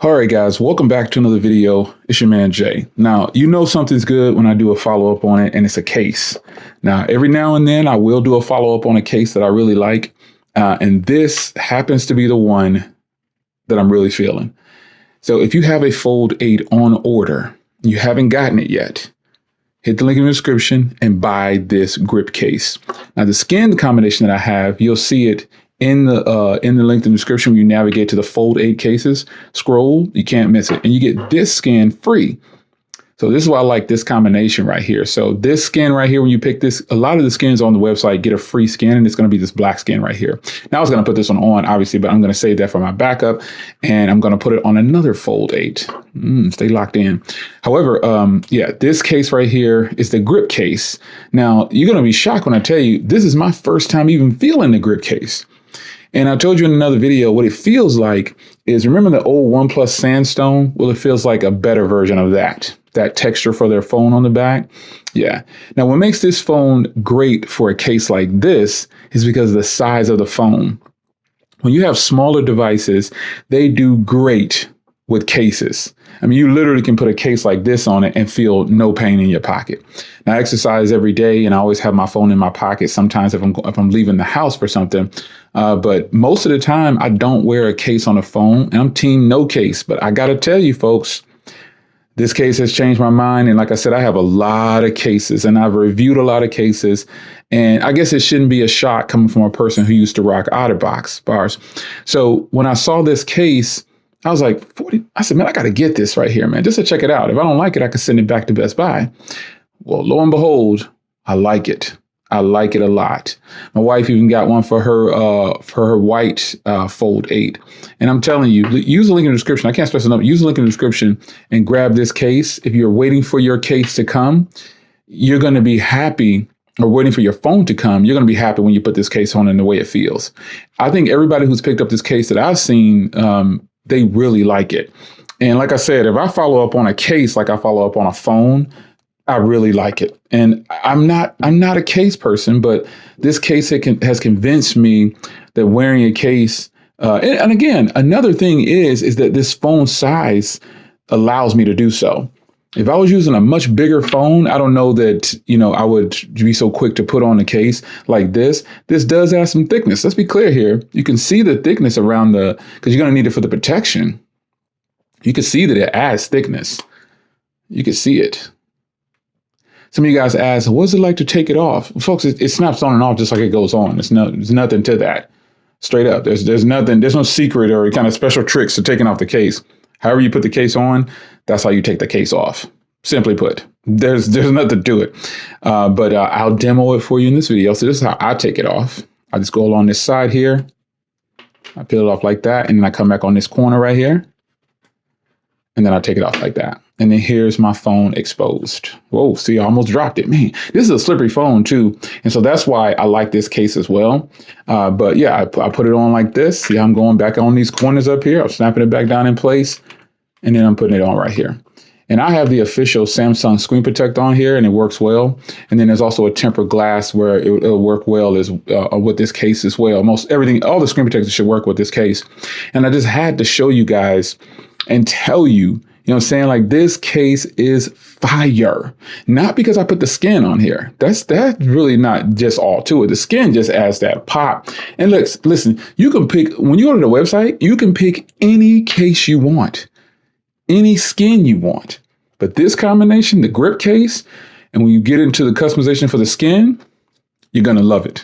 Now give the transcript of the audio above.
All right, guys, welcome back to another video. It's your man, Jay. Now, you know something's good when I do a follow-up on it, and it's a case. Now, every now and then, I will do a follow-up on a case that I really like, and this happens to be the one that I'm really feeling. So if you have a Fold 8 on order, you haven't gotten it yet, hit the link in the description and buy this grip case. Now, the skin combination that I have, you'll see it in the link in the description. When you navigate to the Fold 8 cases, scroll, you can't miss it. And you get this skin free. So this is why I like this combination right here. So this skin right here, when you pick this, a lot of the skins on the website get a free skin, and it's going to be this black skin right here. Now I was going to put this one on, obviously, but I'm going to save that for my backup, and I'm going to put it on another Fold 8. Stay locked in. However, yeah, this case right here is the grip case. Now you're going to be shocked when I tell you, this is my first time even feeling the grip case. And I told you in another video, what it feels like is, remember the old OnePlus Sandstone? Well, it feels like a better version of that texture for their phone on the back. Yeah. Now, what makes this phone great for a case like this is because of the size of the phone. When you have smaller devices, they do great with cases. I mean, you literally can put a case like this on it and feel no pain in your pocket. Now, I exercise every day, and I always have my phone in my pocket. Sometimes if I'm leaving the house for something, but most of the time I don't wear a case on the phone, and I'm team no case. But I got to tell you, folks, this case has changed my mind. And like I said, I have a lot of cases, and I've reviewed a lot of cases. And I guess it shouldn't be a shock coming from a person who used to rock OtterBox bars. So when I saw this case, I was like, 40. I said, man, I got to get this right here, man, just to check it out. If I don't like it, I can send it back to Best Buy. Well, lo and behold, I like it. I like it a lot. My wife even got one for her white Fold 8. And I'm telling you, use the link in the description. I can't stress enough. Use the link in the description and grab this case. If you're waiting for your case to come, you're going to be happy, or waiting for your phone to come, you're going to be happy when you put this case on and the way it feels. I think everybody who's picked up this case that I've seen, they really like it. And like I said, if I follow up on a case like I follow up on a phone, I really like it. And I'm not a case person, but this case has convinced me that wearing a case, and again, another thing is that this phone size allows me to do so. If I was using a much bigger phone, I don't know that, I would be so quick to put on a case like this. This does add some thickness. Let's be clear here. You can see the thickness around because you're going to need it for the protection. You can see that it adds thickness. You can see it. Some of you guys ask, what's it like to take it off? Folks, it snaps on and off just like it goes on. There's nothing to that. Straight up. There's nothing. There's no secret or kind of special tricks to taking off the case. However you put the case on, that's how you take the case off. Simply put, there's nothing to it. But I'll demo it for you in this video. So this is how I take it off. I just go along this side here. I peel it off like that. And then I come back on this corner right here. And then I take it off like that. And then here's my phone exposed. Whoa, see, I almost dropped it. Man, this is a slippery phone too. And so that's why I like this case as well. But yeah, I put it on like this. See, I'm going back on these corners up here. I'm snapping it back down in place. And then I'm putting it on right here. And I have the official Samsung screen protect on here, and it works well. And then there's also a tempered glass where it'll work well as with this case as well. Most everything, all the screen protectors should work with this case. And I just had to show you guys and tell you, you know what I'm saying? Like, this case is fire. Not because I put the skin on here. That's really not just all to it. The skin just adds that pop. And listen, you can pick, when you go to the website, you can pick any case you want, any skin you want. But this combination, the grip case, and when you get into the customization for the skin, you're going to love it.